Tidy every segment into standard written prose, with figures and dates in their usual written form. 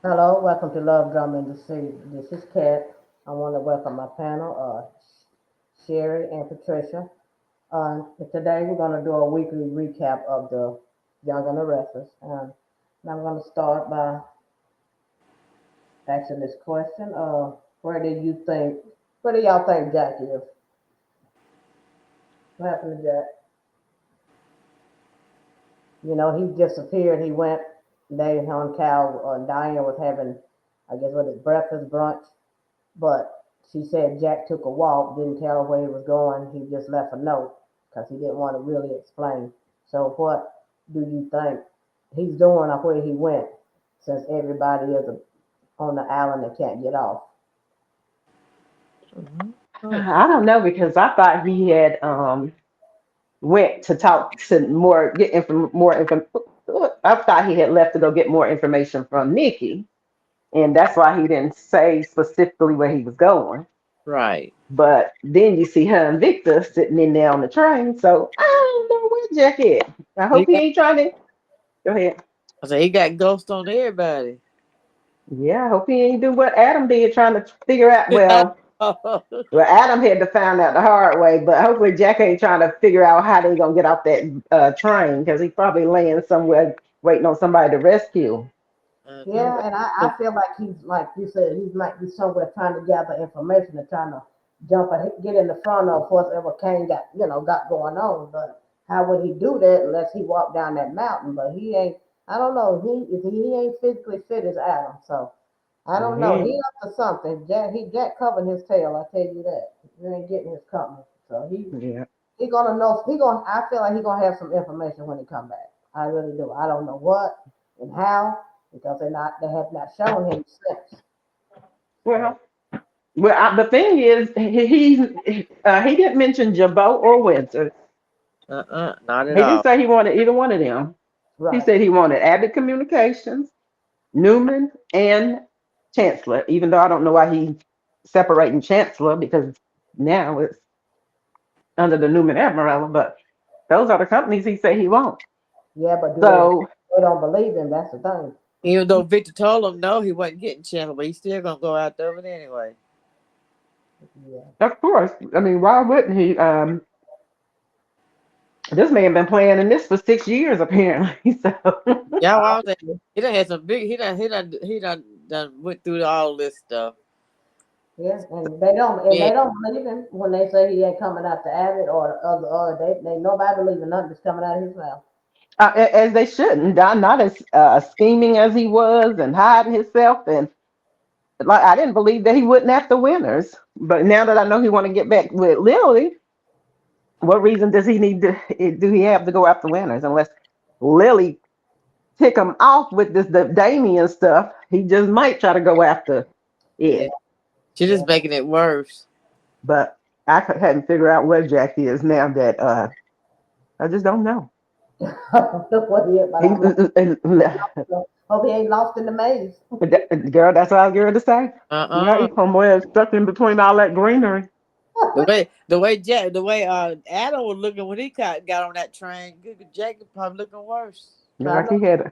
Hello, welcome to Love Drum Industry. This is Kat. I want to welcome my panel, Sherry and Patricia. Today we're going to do a weekly recap of the Young and the Restless. And I'm going to start by asking this question. Where do you think, where do y'all think Jack is? What happened to Jack? You know, he disappeared. He went, they on Cal, Diane was having, I guess, what is breakfast, brunch. But she said Jack took a walk, didn't tell her where he was going. He just left a note because he didn't want to really explain. So, what do you think he's doing or where he went since everybody is on the island and can't get off? Mhm. Right. I don't know because I thought he had went to talk to more info. I thought he had left to go get more information from Nikki, and that's why he didn't say specifically where he was going. Right. But then you see her and Victor sitting in there on the train, so I don't know where Jack is. I He hope he got, ain't trying to go ahead. I said he got ghost on everybody. Yeah, I hope he ain't do what Adam did, trying to figure out. Well, Adam had to find out the hard way, but hopefully Jack ain't trying to figure out how they gonna get off that train because he's probably laying somewhere waiting on somebody to rescue. Yeah, Mhm. and I feel like he's like you said, he might be somewhere trying to gather information and trying to jump and get in the front of whatever Kane got going on. But how would he do that unless he walked down that mountain? But he ain't. I don't know. He ain't physically fit as Adam, so I don't know. Yeah, He up to something. Jack covering his tail. I tell you that. He ain't getting his company. So yeah. he gonna know. He gonna. I feel like he gonna have some information when he come back. I really do. I don't know what and how because they have not shown him since. So Well, the thing is, he didn't mention Jabot or Winter. Not at He didn't all. say he wanted either one of them. He right. said he wanted Abbott Communications, Newman, and Chancellor. Even though I don't know why he separating Chancellor because now it's under the Newman umbrella, but those are the companies he said he wants. Yeah, but do So, they don't believe him? That's the thing. Even though Victor told him no, he wasn't getting channel, but he's still gonna go out there with it anyway. Yeah. of course, I mean, why wouldn't he? This man been playing in this for 6 years, apparently. So, Yeah, well, I was Obviously. he done had some big. He done went through all this stuff. Yeah, and Yeah, they don't believe him when they say he ain't coming out to Abbott or the other they nobody believing nothing that's coming out of his mouth. as they shouldn't, not as scheming as he was and hiding himself. And like, I didn't believe that he wouldn't have the winners. But now that I know he want to get back with Lily, what reason does he need to? Do he have to go after winners unless Lily tick him off with the Damien stuff? He just might try to go after yeah. it. She's Yeah. just making it worse. But hadn't figured out where Jack is now that I just don't know. Look what he is, but He, I'm like, hope he ain't lost in the maze. girl, that's what I was going to say. Yeah, Uh-uh. he somewhere stuck in between all that greenery. Adam was looking when he got on that train. Good, Jacob probably looking worse. I Like know he had,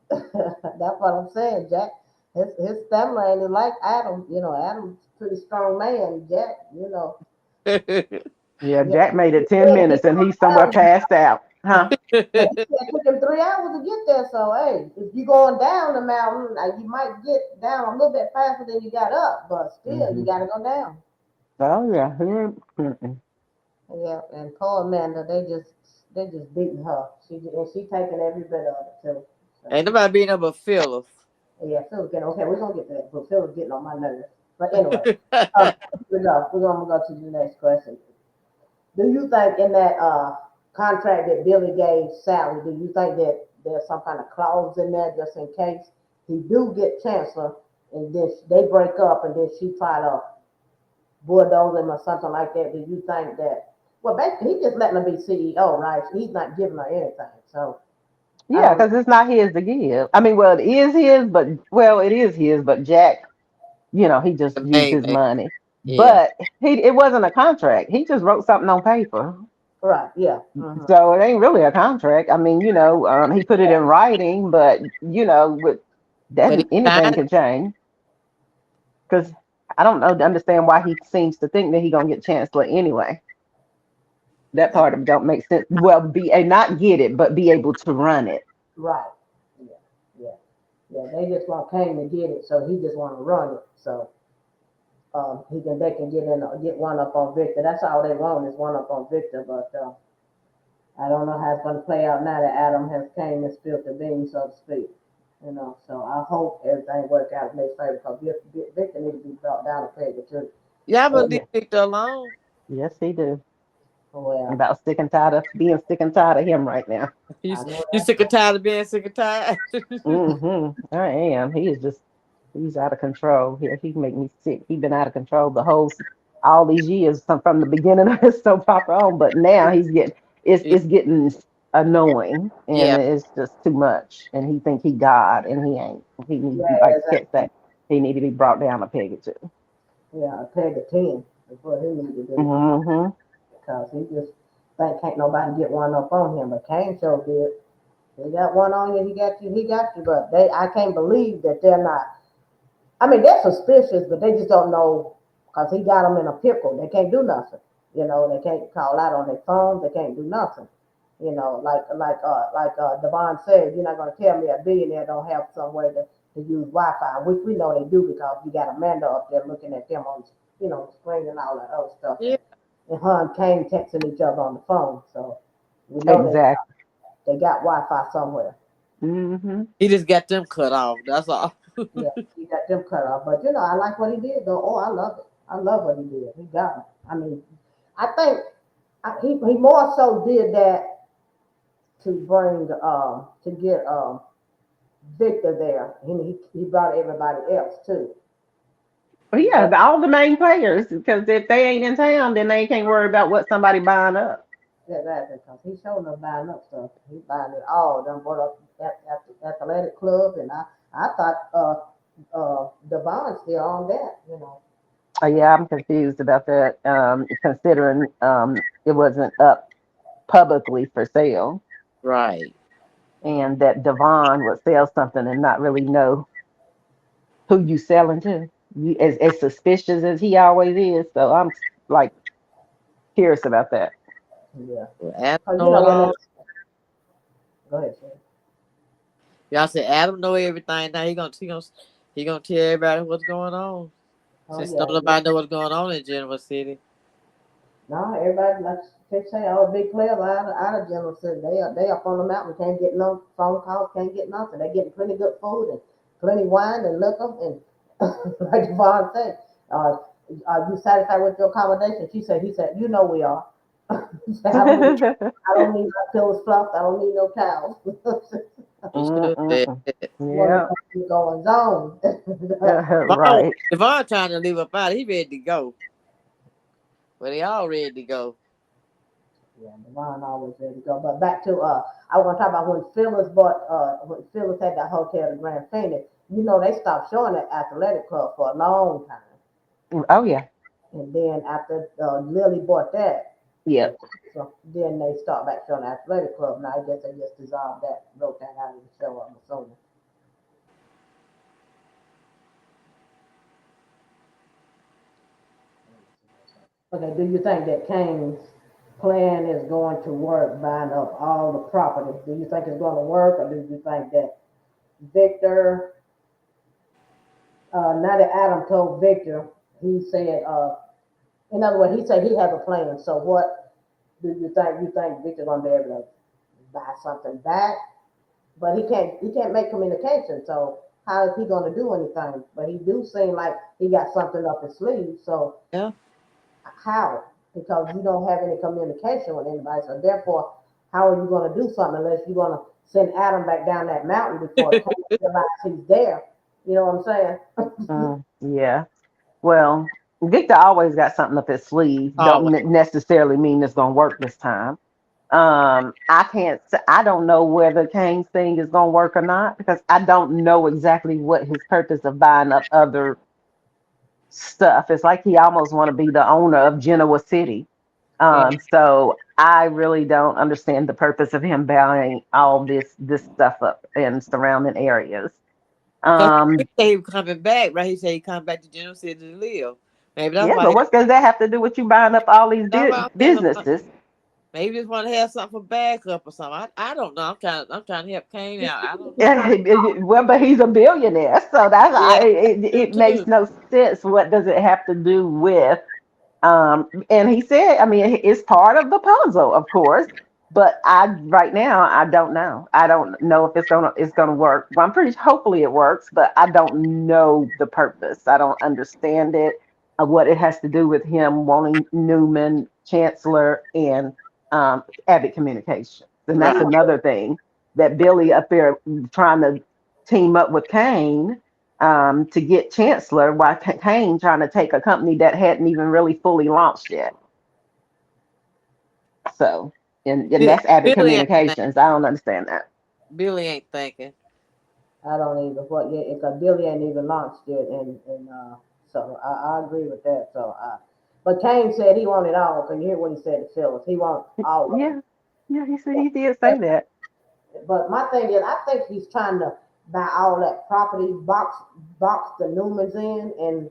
that's what I'm saying. Jack, his stamina ain't like Adam. You know, Adam's a pretty strong man. Jack, yeah, yeah, Jack made he it 10 said he minutes and he's somewhere down, passed out. Huh? but he said it took him 3 hours to get there. So hey, if you going down the mountain, you might get down a little bit faster than you got up, but still you Hmm. got to go down. Oh, yeah. Mm-mm. Yeah, and poor Amanda, they just beating her. She taking every bit of it too. So. Ain't nobody being able to feel us. Yeah, Phil's getting okay. We're gonna get to that, but Phil's getting on my nerves. But anyway, here we go. We're gonna go to the next question. Do you think in that contract that Billy gave Sally, do you think that there's some kind of clause in there just in case he do get chancellor and then they break up and then she try to bulldoze him or something like that? Do you think that? Well, basically, he just letting her be CEO, right? He's not giving her anything. So I Yeah, don't know. because it's not his to give. I mean, well, it is his, but well, it is his, but Jack, he just The used main his man. money. Yeah. But it wasn't a contract. He just wrote something on paper. Right? Yeah. Hmm. So it ain't really a contract. I mean, he put it in writing, but with But Then he anything kind can change. Because I don't know understand why he seems to think that he gonna get chancellor anyway. That of part of it don't make sense. Well, be a not get it, but be able to run it. Right. Yeah. Yeah. Yeah. They just want Kane to get it, so he just want to run it. So they can get one up on Victor. That's all they want is one up on Victor. But I don't know how it's going to play out now that Adam has came and spilled the beans, so to speak. So I hope everything work out in their favor because Victor needs to be brought down a peg or two. y'all Oh must leave yeah, Victor alone. yes he do. I'm Well, about sick and tired of being sick and tired of him right now. You, I know you that's sick and tired of being sick and tired? I am. He is just he's out of control. He make me sick. He's been out of control all these years from the beginning of his soap opera on, but now he's getting Yeah. it's getting annoying and Yeah. it's just too much. And he think he God and he ain't. He need to be yeah, like Cat exactly. said. He need to be brought down a peg or two. Yeah, a peg of 10 is what he needs to do Mm-hmm. because he just think can't nobody get one up on him. But Kane sure did. He got one on you, he got you, he got you. But I can't believe that they're not. I mean, they're suspicious, but they just don't know because he got them in a pickle. They can't do nothing. They can't call out on their phone. They can't do nothing. Devon said, you're not going to tell me a billionaire don't have some way to use Wi-Fi, which we know they do because you got Amanda up there looking at them on, screen and all that other stuff, Yeah. and her and Kane texting each other on the phone. So we know Exactly. they got Wi-Fi somewhere. Mm-hmm. He just got them cut off. That's all. Yeah, he got them cut off. But I like what he did though. Oh, I love it. I love what he did. He got him. I mean, I think he more so did that to bring to get Victor there. He brought everybody else too. But yeah, But all the main players, because if they ain't in town, then they can't worry about what somebody buying up. yeah, that because he's showing us buying up stuff. He's buying it all. Done brought up at the athletic club, and I thought Devon's still on that. Yeah, I'm confused about that. Considering it wasn't up publicly for sale, Right. and that Devon would sell something and not really know who you selling to. As suspicious as he always is, so I'm like curious about that. Yeah, Well, Adam because know it when all. it's go ahead, sir. Y'all said Adam know everything. Now he gonna tell everybody what's going on. Oh Since don't yeah, nobody know what's going on in General City. no, everybody like they say, all big players out of General City. They up on the mountain, can't get no phone calls, can't get nothing. They getting plenty good food and plenty wine and liquor and like Yvonne said, are you satisfied with your accommodation? He said, we are. He said, I don't need my pillows fluffed. I don't need no towels. He should say Mm-mm. that. One of Yeah, the going on. Devon, right. Devon trying to leave up out. He ready to go. But they all ready to go. Yeah, Devon always ready to go. But back to I want to talk about when Phyllis had that hotel in Grand Phoenix. They stopped showing that athletic club for a long time, Oh yeah, and then after Lily bought that, yep. and so then they start back showing the athletic club. Now I guess they just dissolved that, wrote that out of the show. I'm assuming. Okay, do you think that Kane's plan is going to work, buying up all the property? Do you think it's going to work, or do you think that Victor now that Adam told Victor, he said, in other words, he said he has a plan. So what do you think? You think Victor's gonna be able to buy something back? But he can't make communication. So how is he gonna do anything? But he do seem like he got something up his sleeve. So Yeah. how? Because you don't have any communication with anybody. So therefore, how are you gonna do something unless you're gonna send Adam back down that mountain before Kane realizes he's there? You know what I'm saying? Yeah. Well, Victor always got something up his sleeve. Don't Always. necessarily mean it's gonna work this time. I can't say, I don't know whether Kane's thing is gonna work or not because I don't know exactly what his purpose of buying up other stuff. It's like he almost want to be the owner of Genoa City. Yeah. So I really don't understand the purpose of him buying all this stuff up in surrounding areas. Cause Um, he said he was coming back, right? He said he come back to General City to live. Maybe that's yeah, why. but what does that have to do with you buying up all these That's why I'm saying businesses? maybe just want to have something for backup or something. I don't know. I'm trying to help Kane out. I don't know. Yeah, well, but he's a billionaire, so that's Yeah, true it makes too. no sense. What does it have to do with? And he said, I mean, it's part of the puzzle, of course, but right now I don't know. I don't know if it's gonna work. Well, I'm pretty hopefully it works, but I don't know the purpose. I don't understand it. What it has to do with him wanting Newman, Chancellor, and Abbott Communications, and that's Right. another thing that Billy up there trying to team up with Kane to get Chancellor, while Kane trying to take a company that hadn't even really fully launched yet. So, and that's Abbott Billy ain't Communications. I don't understand that. Billy ain't thinking. I don't even what yet because Billy ain't even launched yet, and so I agree with that. So, but Kane said he wanted all. Cause you hear what he said to Phyllis? He want all of Yeah, yeah, he said he did say that. it. But my thing is, I think he's trying to buy all that property, box the Newmans in, and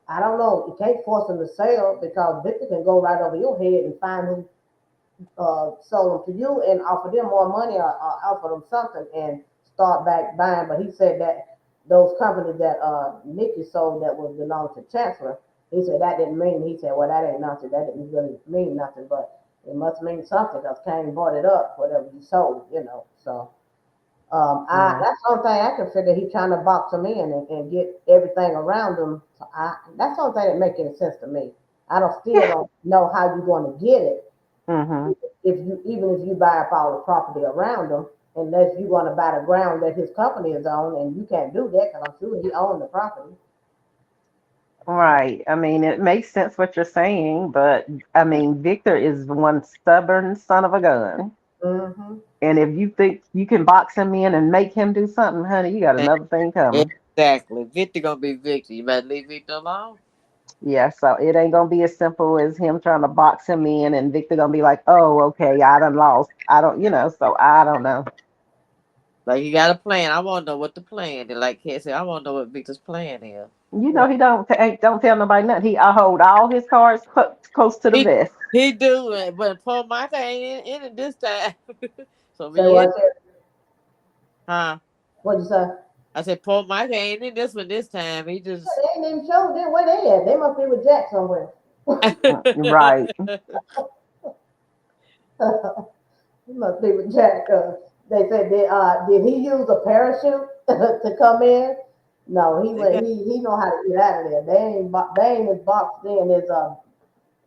I don't know. You can't force them to sell because Victor can go right over your head and find who sold them to you and offer them more money or offer them something and start back buying. But he said that those companies that Nikki sold that was belonged to Chancellor, he said that didn't mean. He said, well, that ain't nothing. That didn't really mean nothing, but it must mean something because Kane bought it up, whatever he sold, So Yeah. that's the only thing I can figure. He trying to box them in and get everything around them. So that's the only thing that make any sense to me. I don't still Yeah. don't know how you're going to get it Mm-hmm. if you even if you buy up all the property around them, unless you want to buy the ground that his company is on, and you can't do that because I'm sure he owned the property. Right. I mean, it makes sense what you're saying, but I mean, Victor is one stubborn son of a gun. Mm-hmm. And if you think you can box him in and make him do something, honey, you got another thing coming. Exactly. Victor gonna be Victor. You better leave Victor alone. Yeah, so it ain't gonna be as simple as him trying to box him in and Victor gonna be like, oh, okay, I done lost. I don't, so I don't know. Like you got a plan. I want to know what the plan is. Like Kat said, I want to know what Victor's plan is. He don't tell nobody nothing. I hold all his cards close to the He vest. he do, but poor Michael ain't in it this time. So Say yeah, what? huh? What'd you say? I said poor Michael ain't in this one this time. He Yeah, just they ain't even showed them where they at. They must be with Jack somewhere. Right. He must be with Jack. They said, did he use a parachute to come in? No, he went. He know how to get out of there. They ain't as boxed in as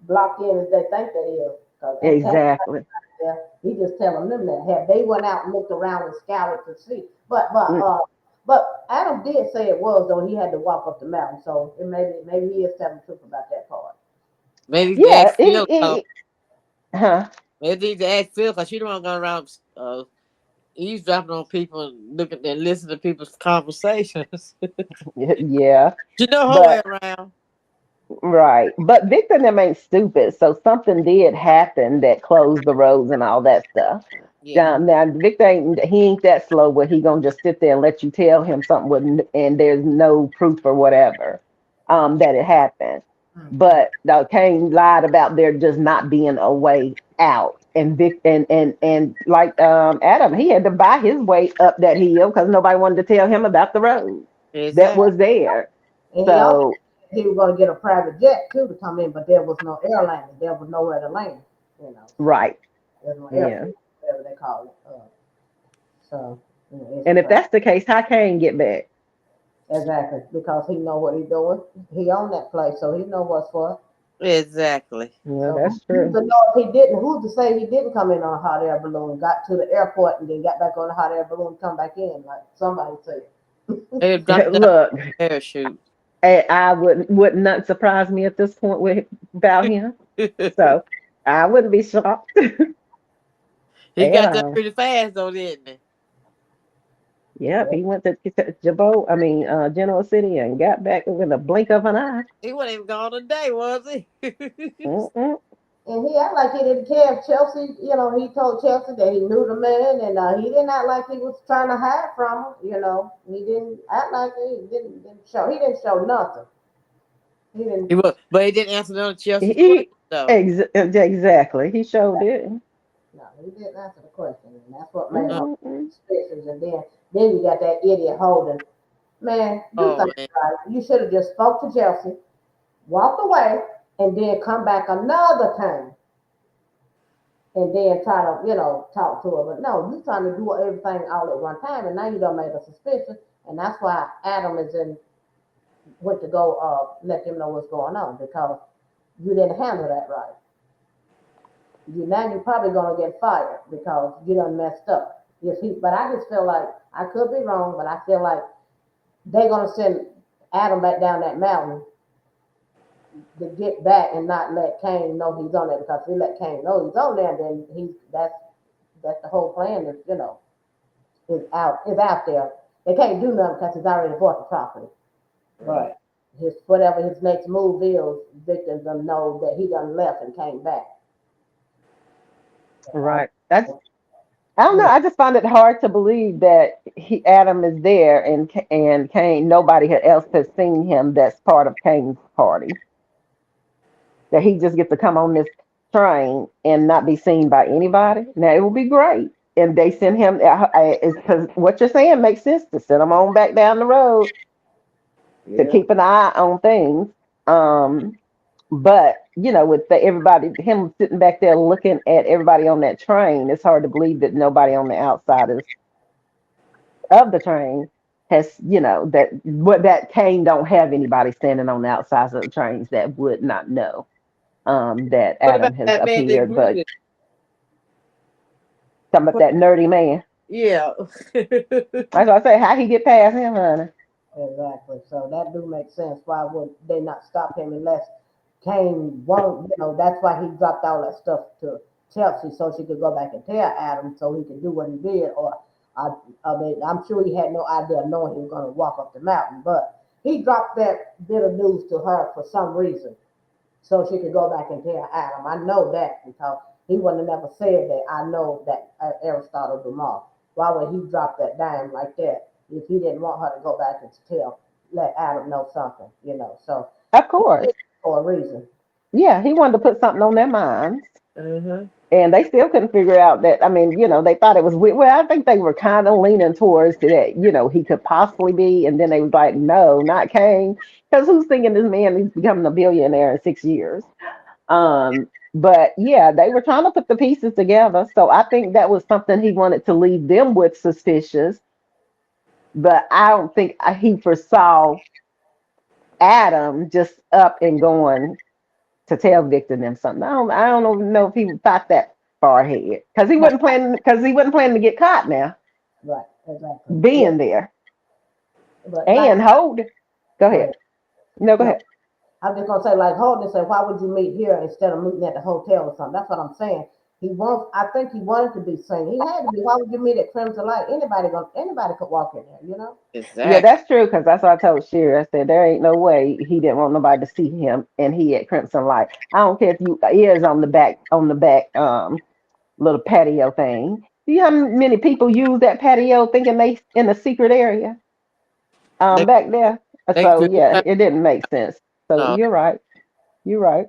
blocked in as they think they is. Cause ain't Kane Exactly. there. He just telling them that. Had they went out and looked around and scoured to see, Mm, but Adam did say it was though he had to walk up the mountain, so maybe he is telling the truth about that part. maybe the Yeah, ask Phil. huh? Maybe the ask Phil because she don't want to go around eavesdropping on people and looking and listen to people's conversations. Yeah. She know her way But around. right. But Victor and them ain't stupid. So something did happen that closed the roads and all that stuff. Yeah. Now Victor ain't that slow where he gonna just sit there and let you tell him something and there's no proof or whatever that it happened. Mm-hmm. But Kane lied about there just not being a way out. And Vic and like Adam, he had to buy his way up that hill because nobody wanted to tell him about the road that Exactly. was there. And he also So said he was going to get a private jet too to come in, but there was no airline. There was nowhere to land. So right. there's no Yeah. airfield, whatever they call it. So it's And if crazy. that's the case, how Kane get back? Exactly because he know what he's doing. He owned that place, so he know what's what. Exactly. Yeah, So that's who's true. to know if he didn't? Who's to say he didn't come in on a hot air balloon, got to the airport, and then got back on the hot air balloon, come back in like somebody said. They dropped down Look, parachute. I would not surprise me at this point about him. So I wouldn't be shocked He at got there all. pretty fast though, didn't he? Yep, he went to General City and got back within a blink of an eye. He wasn't even gone a day, was he? Mm-mm. And he act like he didn't care if Chelsea, he told Chelsea that he knew the man, and he didn't act like he was trying to hide from him. He didn't act like he didn't show. He didn't show nothing. He didn't. But he didn't answer none of Chelsea's questions He though. exactly. He showed it. No, he didn't answer the question, and that's what made him Uh, Mm-mm. suspicious. And then you got that idiot Holden. Man, do oh things man. right. You should have just spoke to Chelsea, walked away, and then come back another time, and then try to, talk to her. But no, you trying to do everything all at one time, and now you done made a suspicion, and that's why Adam is in went to go let them know what's going on because you didn't handle that right. Now you're probably gonna get fired because you done messed up. But I just feel like I could be wrong, but I feel like they're gonna send Adam back down that mountain to get back and not let Cain know he's on there because if we let Cain know he's on there, then that's the whole plan is is out there. They can't do nothing because he's already bought the property. Right. But whatever his next move is, victims them know that he done left and came back. So Right. I don't know. I just find it hard to believe that Adam is there and Cain. Nobody else has seen him. That's part of Cain's party. That he just gets to come on this train and not be seen by anybody. Now it would be great, and they send him. It's because what you're saying makes sense to send him on back down the road to Yeah. keep an eye on things. Um, but with everybody, him sitting back there looking at everybody on that train, it's hard to believe that nobody on the outside of the train has, that Kane don't have anybody standing on the outsides of the trains that would not know that What about Adam has that man that appeared. But greeted? talking about What? that nerdy man, Yeah. that's why I say how he get past him, honey. exactly. So that do make sense. Why would they not stop him unless Kane won't? That's why he dropped all that stuff to Chelsea so she could go back and tell Adam so he could do what he did. Or I, I mean, I'm sure he had no idea knowing he was going to walk up the mountain, but he dropped that bit of news to her for some reason so she could go back and tell Adam. I know that because he wouldn't have never said that. I know that Aristotle Dumas. Why would he drop that dime like that if he didn't want her to go back and let Adam know something, So Of he did course, it for a reason. yeah, he wanted to put something on their minds. Uh-huh. And they still couldn't figure out that. I mean, they thought it was weird. Well, I think they were kind of leaning towards that, he could possibly be. And then they was like, no, not Kane. Because who's thinking this man is becoming a billionaire in 6 years? Right. But yeah, they were trying to put the pieces together. So I think that was something he wanted to leave them with suspicious. But I don't think he foresaw Adam just up and going to tell Victor them something. I don't know if he thought that far ahead Right. because he wasn't planning to get caught now Right. Exactly. Yeah. being there But like, and hold. Go go ahead. ahead. No, go No, ahead. I'm just gonna say, like Holden said, why would you meet here instead of meeting at the hotel or something? That's what I'm saying. I think he wanted to be seen. He had to be. Why would you meet at Crimson Light? Anybody could walk in there. Yeah, Exactly. that's true because that's what I told Sherry. I said there ain't no way he didn't want nobody to see him, and he at Crimson Light. I don't care if you is on the back little patio thing. Do you know how many people use that patio thinking they in a secret area They back there? they So could yeah, it didn't make sense. So no. you're right. You're right.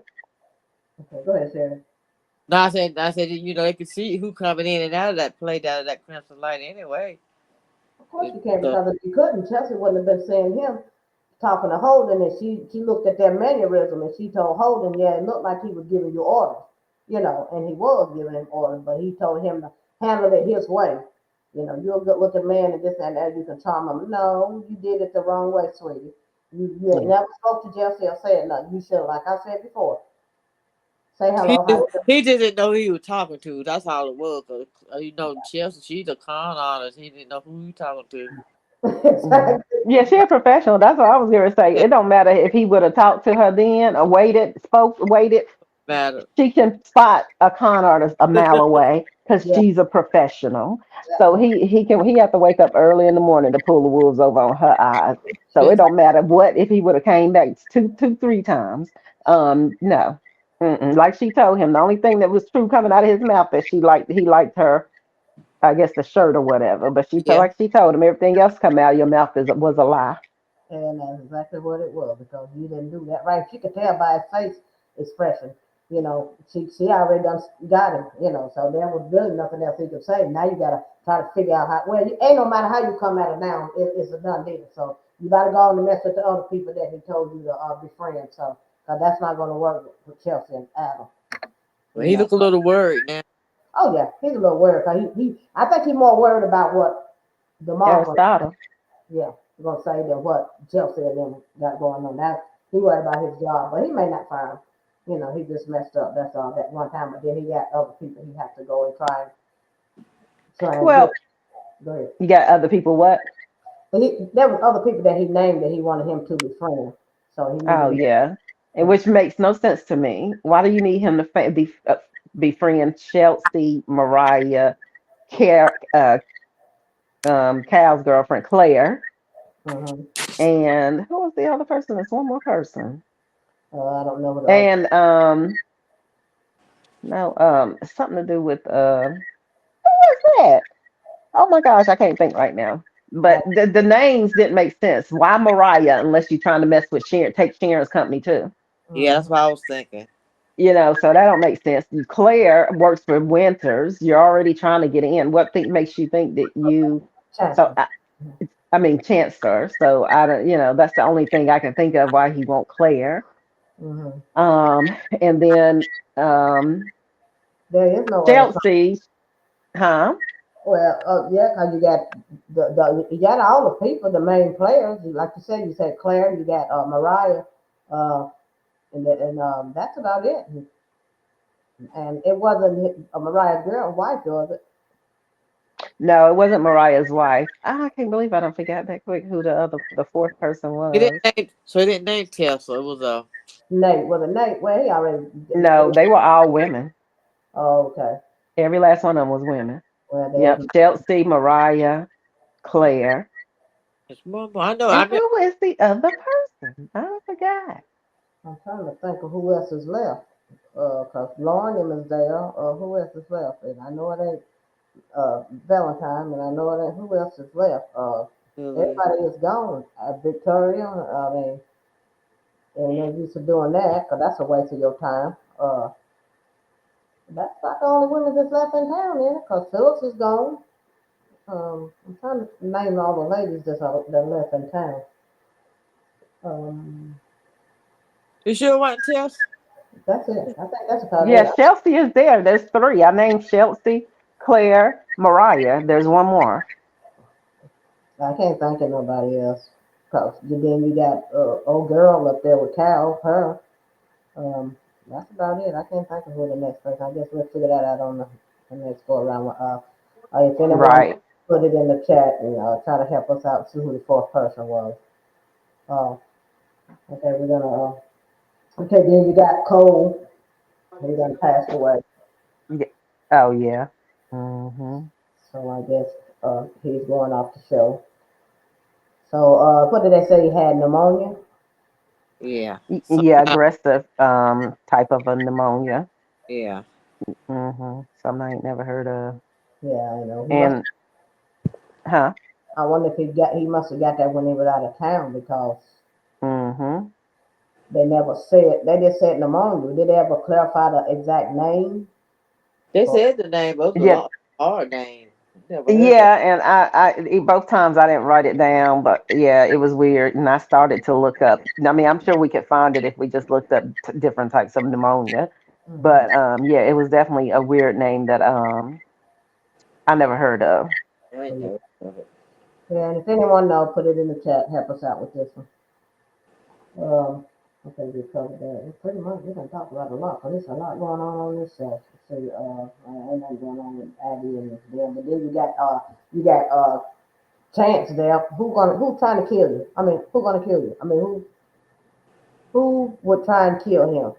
Okay, go ahead, Sarah. No, I said, they could see who coming in and out of that plate out of that crimson light anyway. Of course you can So because if you couldn't, Chelsea wouldn't have been seeing him talking to Holden, and she looked at their mannerism and she told Holden, yeah, it looked like he was giving you orders, and he was giving him orders, but he told him to handle it his way. You're a good looking man and this and that, you can charm him. No, you did it the wrong way, sweetie. You ain't Yeah. never spoke to Chelsea or said nothing. You should, like I said before, say he hello, how just you he just didn't know who he was talking to. That's all it was. 'Cause, Chelsea, she's a con artist. He didn't know who he talking to. doing. Mhm. Exactly. Yeah, she a professional. That's what I was gonna say. Yeah, It don't matter if he would have talked to her then or waited. matter. She can spot a con artist a mile away because Yeah, she's a professional. So yeah. he have to wake up early in the morning to pull the wolves over on her eyes. So it Just don't matter what if he would have came back two, 3 times. No. Mm-mm. Like she told him, the only thing that was true coming out of his mouth that he liked her, I guess the shirt or whatever. But she felt Yeah. like she told him everything else coming out of your mouth was a lie. And that's exactly what it was because you didn't do that right. She could tell by his face expression. She already done got him. So there was really nothing else he could say. Now you gotta try to figure out how. Well, you, ain't no matter how you come at it now, it's a done deal. So you gotta go on and mess with the other people that he told you to befriend. So that's not gonna work with Chelsea and Adam. Well, You he know. look a little worried now. Oh yeah, he's a little worried. 'Cause I think he's more worried about what the Marvel. Aristotle. Yeah, I'm gonna say that what Chelsea and them got going on. Now he worried about his job, but he may not fire him. He just messed up. That's all that one time. But then he got other people he has to go and try and get. Well, Go ahead. you got other people what? But there was other people that he named that he wanted him to befriend. So he Oh needed. yeah, and which makes no sense to me. Why do you need him to befriend Chelsea, Mariah, Care, Cal's girlfriend Claire, Mm-hmm. and who was the other person? There's one more person, I don't know what else. and no, something to do with what's that? Oh my gosh, I can't think right now. I, But the names didn't make sense. Why Mariah unless you're trying to mess with Sharon, take Sharon's company too? Yeah, that's mm-hmm. what I was thinking. So that don't make sense. Claire works for Winters. You're already trying to get in. What makes you think that you? So Chancellor. I mean Chancellor. So I don't. That's the only thing I can think of why he won't Claire. Mm-hmm. Um, and then There is no other. Chelsea, huh? Well, yeah, 'cause you got you got all the people, the main players. Like you said Claire, you got Mariah, uh, and that's about it. And it wasn't a Mariah girl wife, was it? No, it wasn't Mariah's wife. I can't believe I don't forget that quick who the fourth person He didn't was. name, so he didn't name Tesla. It was Nate, was it Nate? Well, he already. No, they were all women. Oh, okay. Every last one of them was women. Well, Yep, there's. Chelsea, Mariah, Claire, it's more. I know. and I know. who is the other person? I forgot. I'm trying to think of who else is left. 'Cause Lauren them is there. Who else is left? And I know it ain't Valentine, and I know it ain't who else is left. Everybody is gone. Victoria. I mean, and they're used to doing that, 'cause that's a waste of your time. That's about the only women that's left in town, then, 'cause Phyllis is gone. I'm trying to name all the ladies that left in town. Um, You sure it wasn't Tesla? that's it. I think that's about it. Yeah, Chelsea is there. There's three. I named Chelsea, Claire, Mariah. There's one more. I can't think of nobody else. 'Cause then you got old girl up there with Cal, her. That's about it. I can't think of who the next person. I guess we'll figure that out on the next go around. If anyone Right. put it in the chat and try to help us out, see who the fourth person was. Uh, okay, we're gonna. Okay, then you got Cole. He done passed away, Yeah. Oh yeah. Hmm. so I guess he's going off the show. So what did they say? He had pneumonia. Yeah. Yeah, Sometime. aggressive type of a pneumonia. Yeah. Something I ain't never heard of. Yeah, I know. He must. And huh? I wonder if he must have got that when he was out of town because Hmm. they never said. They just said pneumonia. Did they ever clarify the exact name? They Or, said the name, but it was a Yeah, long, hard name. Never heard of. yeah, and both times I didn't write it down, but yeah, it was weird, and I started to look up. I mean, I'm sure we could find it if we just looked up different types of pneumonia, hmm but yeah, it was definitely a weird name that I never heard of. I ain't never heard of it. Yeah, and if anyone knows, put it in the chat. Help us out with this one. I think we covered that. Pretty much, we can talk about a lot, but there's a lot going on this show. See, ain't nothing going on with Abby and this deal. But then you got Chance there. Who trying to kill you? I mean, who gonna kill you? I mean, who would try and kill him?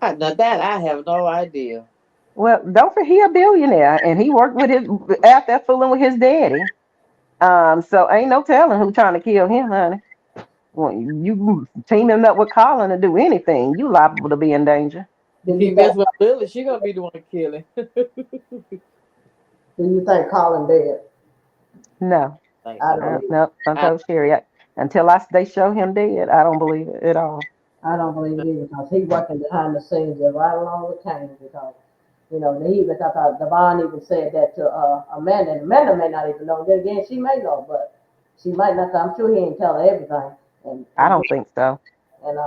Now that I have no idea. Well, don't forget he a billionaire, and he worked with his out there fooling with his daddy. So ain't no telling who trying to kill him, honey. Well, you teaming up with Colin to do anything, you liable to be in danger. Do If you he think mess with Billy, she gonna be the one to kill him. Colin dead? No, Think I so. don't believe. no. I I, told Sherry until they show him dead, I don't believe it at all. I don't believe it either because he's working behind the scenes just right along with Kane because he even thought Devon even said that to Amanda, and Amanda may not even know. Then again, she may know, but she might not. I'm sure he ain't tell her everything. And I and don't think so. and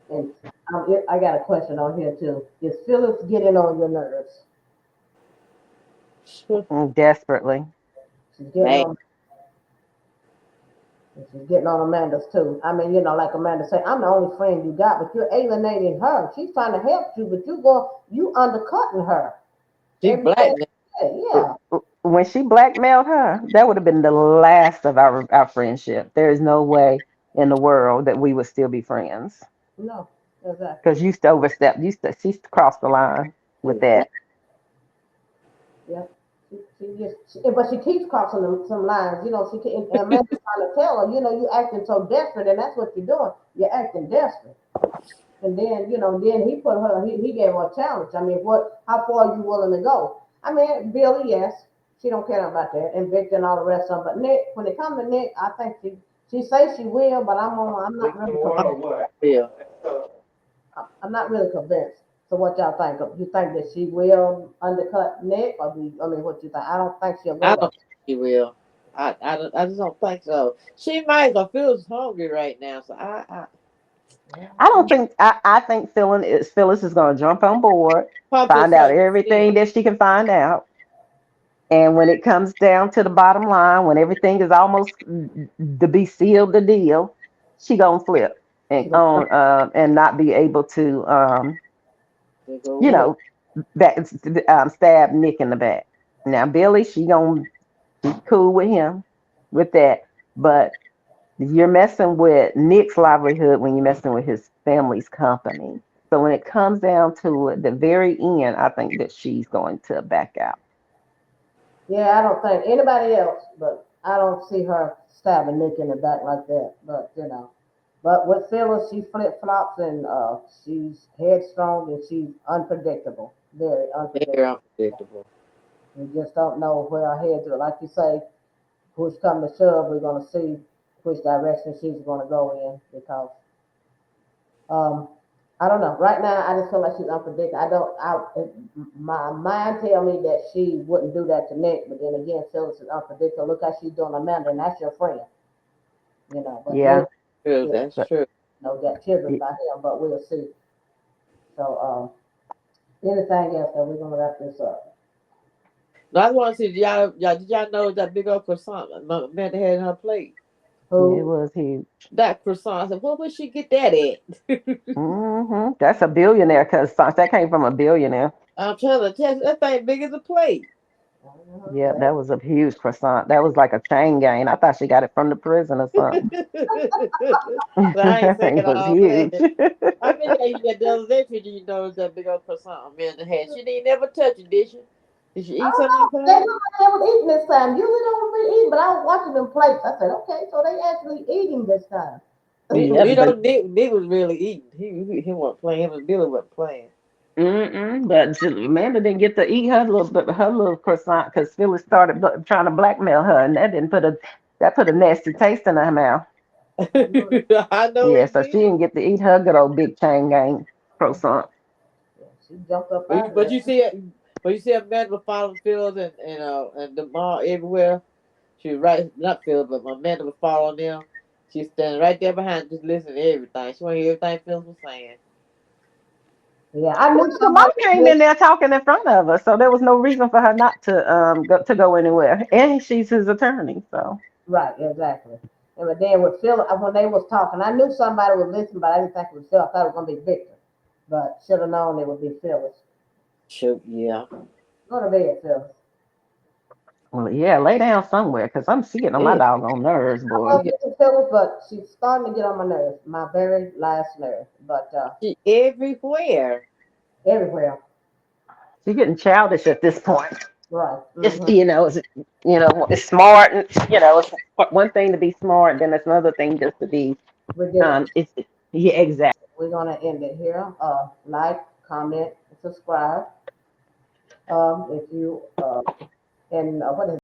and I got a question on here too. Is Phyllis getting on your nerves? Desperately. She's getting man, on. She's getting on Amanda's too. I mean, like Amanda said, I'm the only friend you got, but you're alienating her. She's trying to help you, but you undercutting her. she black Everything. now. Yeah. When she blackmailed her, that would have been the last of our friendship. There is no way in the world that we would still be friends No. Exactly. because you overstepped. She crossed the line with that. Exactly. Yeah. But she keeps crossing some lines. And Amanda's trying to tell her, you acting so desperate, and that's what you're doing. You're acting desperate. And then he gave her a challenge. I mean, how far are you willing to go? I mean, Billy, yes, she don't care about that, and Victor and all the rest of them. But Nick, when it comes to Nick, I think she says she will, but I'm not really convinced. Yeah. I'm not really convinced. So what y'all think? You think that she will undercut Nick, or what you think? I don't think she'll go I that. don't think she will. I just don't think so. She might, but feels hungry right now. So I don't think. I think Phyllis is going to jump on board, probably to a find out certain extent. everything that she can find out, and when it comes down to the bottom line, when everything is almost to be sealed, the deal, she gonna flip She and gonna, on and not be able to They go you with her. know back stab Nick in the back. Now Billy, she gonna be cool with him with that, but you're messing with Nick's livelihood when you're messing with his family's company. So when it comes down to the very end, I think that she's going to back out. yeah, I don't think anybody else, but I don't see her stabbing Nick in the back like that. But with Phyllis, she flip flops and she's headstrong and she's unpredictable, very Very unpredictable. unpredictable. We just don't know where our heads are. Like you say, push come to shove, we're gonna see which direction she's gonna go in because um, I don't know. Right now, I just feel like she's unpredictable. I don't. My mind tell me that she wouldn't do that to Nick, but then again, Phyllis is unpredictable. Look how she's doing Amanda, and that's your friend, But Nick, Yeah, True, yeah, that's but true. got children by him, but we'll see. So, anything else that we're gonna wrap this up? Now, I want to see, did y'all know that big old croissant Amanda had in her plate? it Who? was huge. That croissant. I said, where would she get that at? That's a billionaire because that came from a billionaire. I'm trying to tell you, that thing big as a plate. Yeah, that was a huge croissant. That was like a chain gang. I thought she got it from the prison or something. So I ain't saying It was all huge. that. I mean, yeah, you that the other day, Fidget, that big old croissant Amanda had. She didn't never touch it, did she? Did she I eat don't something know. off of They it? look like they was eating this time. Usually they don't be eating, but I was watching them plates. I said, okay, so they actually eating this time. Yeah, We but don't. Nick was really eating. He wasn't playing. Him and Billy wasn't playing. Amanda didn't get to eat her little croissant because Phyllis started trying to blackmail her, and that put a nasty taste in her mouth. I know that. I know Yeah, it so she did. didn't get to eat her good old big chain gang croissant. Yeah, she jumped up But out you, of but there. you see it. But you see Amanda following Phil's and the mall everywhere. She was right, not Phil, but Amanda was following them. She's standing right there behind, just listening to everything. She want to hear everything Phil was saying. Yeah, I Well, knew the mom somebody came was in there talking in front of us, so there was no reason for her not to go anywhere. And she's his attorney, so right, exactly. And but then with Phil, when they was talking, I knew somebody was listening, but I didn't think it was Phil. I thought it was gonna be Victor, but should have known it would be Phyllis. Shoot, yeah. Go to bed, Phyllis. well, yeah, lay down somewhere because I'm getting on my Yeah. doggone nerves, I boy. love Mrs. Phyllis, but she's starting to get on my nerves. My very last nerve, but She everywhere. everywhere. She's getting childish at this point. Right. It's Mm-hmm. it's smart, and it's one thing to be smart, then it's another thing just to be Ridiculous. it's yeah, exactly. We're gonna end it here. Like, comment, subscribe. If you and what is